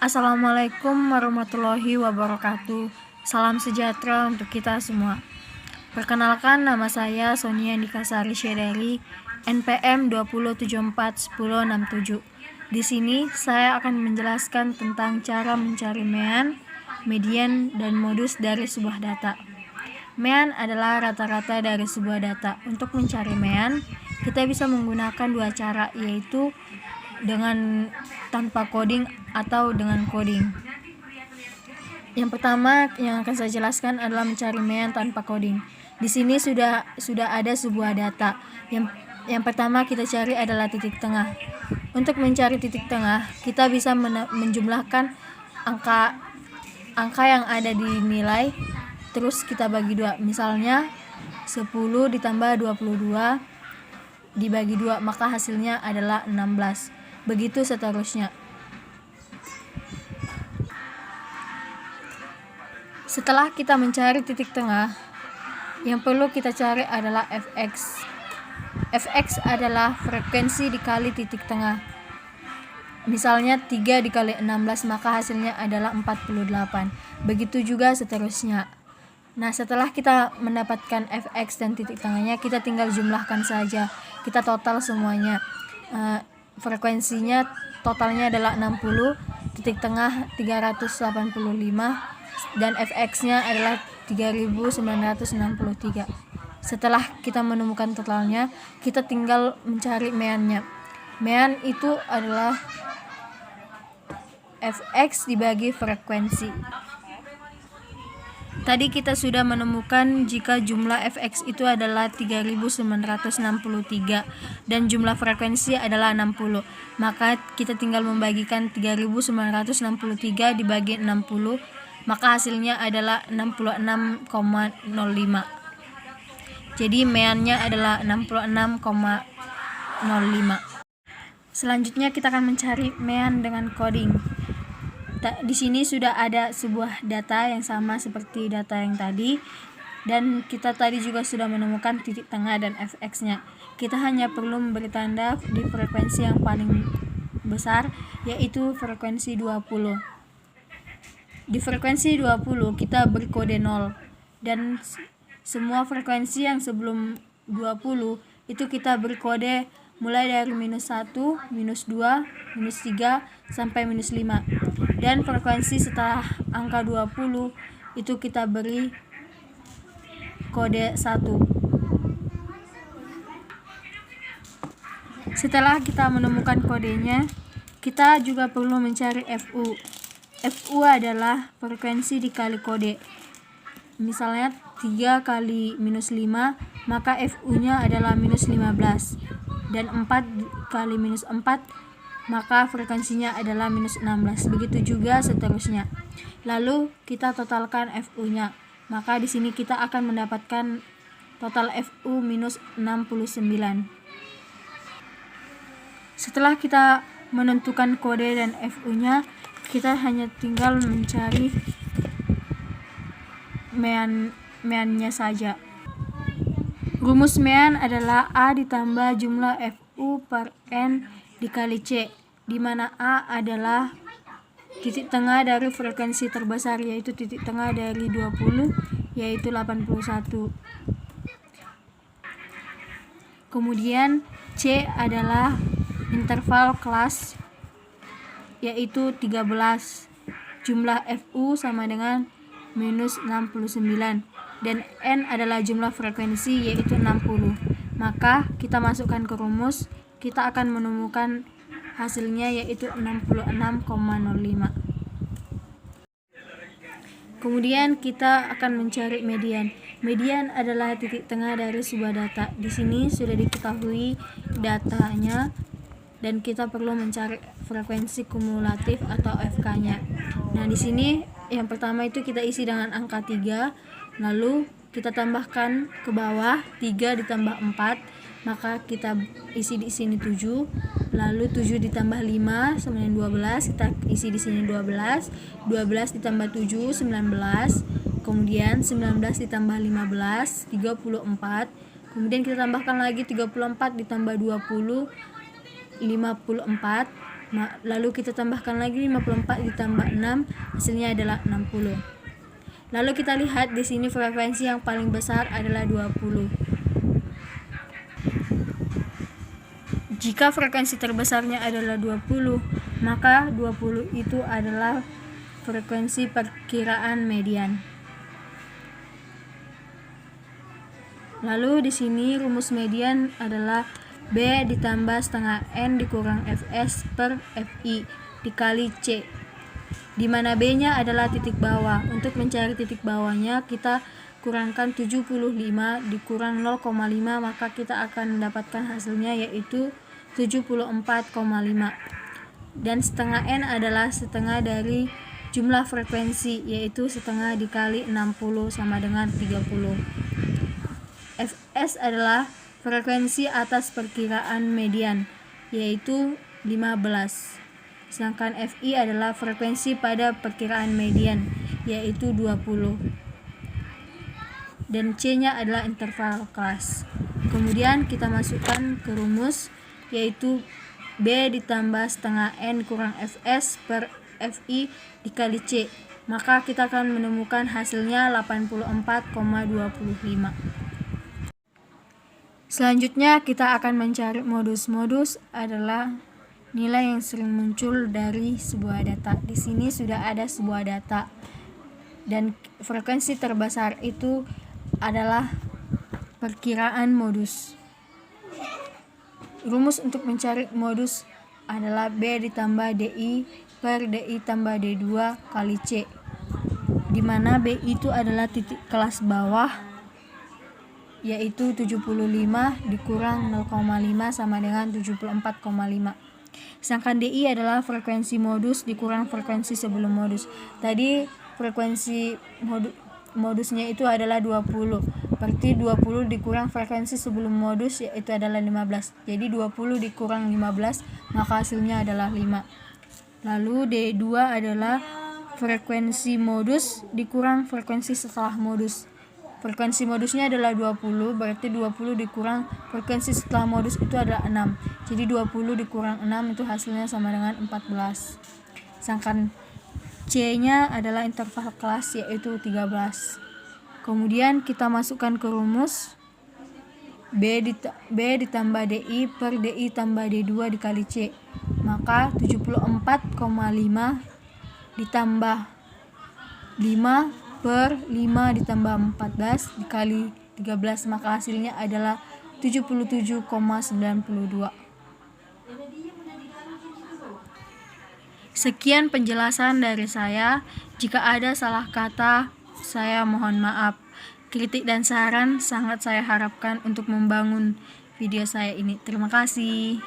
Assalamualaikum warahmatullahi wabarakatuh. Salam sejahtera untuk kita semua. Perkenalkan, nama saya Sonia Nikasari Syedari, NPM 20741067. Di sini saya akan menjelaskan tentang cara mencari mean, median, dan modus dari sebuah data. Mean adalah rata-rata dari sebuah data. Untuk mencari mean, kita bisa menggunakan dua cara, yaitu dengan tanpa coding atau dengan coding. Yang pertama yang akan saya jelaskan adalah mencari mean tanpa coding. Di sini sudah ada sebuah data. Yang pertama kita cari adalah titik tengah. Untuk mencari titik tengah, kita bisa menjumlahkan angka yang ada di nilai, terus kita bagi dua. Misalnya 10 ditambah 22 dibagi 2, maka hasilnya adalah 16. Begitu seterusnya. Setelah kita mencari titik tengah, yang perlu kita cari adalah fx. Fx adalah frekuensi dikali titik tengah. Misalnya 3 dikali 16, maka hasilnya adalah 48. Begitu juga seterusnya. Nah, setelah kita mendapatkan fx dan titik tengahnya, kita tinggal jumlahkan saja. Kita total semuanya. Frekuensinya totalnya adalah 60, titik tengah 385, dan fx-nya adalah 3963. Setelah kita menemukan totalnya, kita tinggal mencari mean-nya. Mean itu adalah fx dibagi frekuensi. Tadi kita sudah menemukan jika jumlah fx itu adalah 3963 dan jumlah frekuensi adalah 60. Maka kita tinggal membagikan 3963 dibagi 60, maka hasilnya adalah 66,05. Jadi meannya adalah 66,05. Selanjutnya kita akan mencari mean dengan coding. Di sini sudah ada sebuah data yang sama seperti data yang tadi, dan kita tadi juga sudah menemukan titik tengah dan fx-nya. Kita hanya perlu memberi tanda di frekuensi yang paling besar, yaitu frekuensi 20. Di frekuensi 20 kita beri kode 0, dan semua frekuensi yang sebelum 20 itu kita beri kode mulai dari -1, -2, -3, sampai -5. Dan frekuensi setelah angka 20 itu kita beri kode 1. Setelah kita menemukan kodenya, kita juga perlu mencari FU. FU adalah frekuensi dikali kode. Misalnya 3 kali -5, maka FU-nya adalah -15. Dan 4 kali -4, maka frekuensinya adalah -16. Begitu juga seterusnya. Lalu kita totalkan FU-nya. Maka di sini kita akan mendapatkan total FU -69. Setelah kita menentukan kode dan FU-nya, kita hanya tinggal mencari mean-nya saja. Rumus mean adalah A ditambah jumlah FU per N dikali C, di mana A adalah titik tengah dari frekuensi terbesar, yaitu titik tengah dari 20, yaitu 81. Kemudian C adalah interval kelas, yaitu 13. Jumlah FU sama dengan -69. Dan N adalah jumlah frekuensi, yaitu 60. Maka kita masukkan ke rumus, kita akan menemukan hasilnya, yaitu 66,05. Kemudian kita akan mencari median. Median adalah titik tengah dari sebuah data. Di sini sudah diketahui datanya, dan kita perlu mencari frekuensi kumulatif atau FK-nya. Nah, di sini yang pertama itu kita isi dengan angka 3, lalu kita tambahkan ke bawah 3 ditambah 4, maka kita isi di sini 7, lalu 7 ditambah 5 sama dengan 12, kita isi di sini 12, 12 ditambah 7 19, kemudian 19 ditambah 15 34, kemudian kita tambahkan lagi 34 ditambah 20 54, Lalu kita tambahkan lagi 54 ditambah 6, hasilnya adalah 60. Lalu kita lihat di sini frekuensi yang paling besar adalah 20. Jika frekuensi terbesarnya adalah 20, maka 20 itu adalah frekuensi perkiraan median. Lalu di sini rumus median adalah B ditambah setengah N dikurang Fs per Fi dikali C, di mana B-nya adalah titik bawah. Untuk mencari titik bawahnya, kita kurangkan 75 dikurang 0,5, maka kita akan mendapatkan hasilnya yaitu 74,5. Dan setengah N adalah setengah dari jumlah frekuensi, yaitu setengah dikali 60 sama dengan 30. Fs adalah frekuensi atas perkiraan median, yaitu 15. Sedangkan Fi adalah frekuensi pada perkiraan median, yaitu 20. Dan C-nya adalah interval kelas. Kemudian kita masukkan ke rumus, yaitu B ditambah setengah N kurang Fs per Fi dikali C. Maka kita akan menemukan hasilnya 84,25. Selanjutnya kita akan mencari modus. Adalah nilai yang sering muncul dari sebuah data. Di sini sudah ada sebuah data dan frekuensi terbesar itu adalah perkiraan modus. Rumus untuk mencari modus adalah B ditambah DI per DI tambah D2 kali C, di mana B itu adalah titik kelas bawah, yaitu 75 dikurang 0,5 sama dengan 74,5. Sedangkan DI adalah frekuensi modus dikurang frekuensi sebelum modus. Tadi frekuensi modusnya itu adalah 20. Berarti 20 dikurang frekuensi sebelum modus yaitu adalah 15. Jadi 20 dikurang 15, maka hasilnya adalah 5. Lalu D2 adalah frekuensi modus dikurang frekuensi setelah modus. Frekuensi modusnya adalah 20, berarti 20 dikurang frekuensi setelah modus itu adalah 6. Jadi 20 dikurang 6 itu hasilnya sama dengan 14. Sedangkan C-nya adalah interval kelas yaitu 13. Kemudian kita masukkan ke rumus B ditambah DI per DI tambah D2 dikali C. Maka 74,5 ditambah 5 per 5 ditambah 14 dikali 13, maka hasilnya adalah 77,92. Sekian penjelasan dari saya. Jika ada salah kata, saya mohon maaf. Kritik dan saran sangat saya harapkan untuk membangun video saya ini. Terima kasih.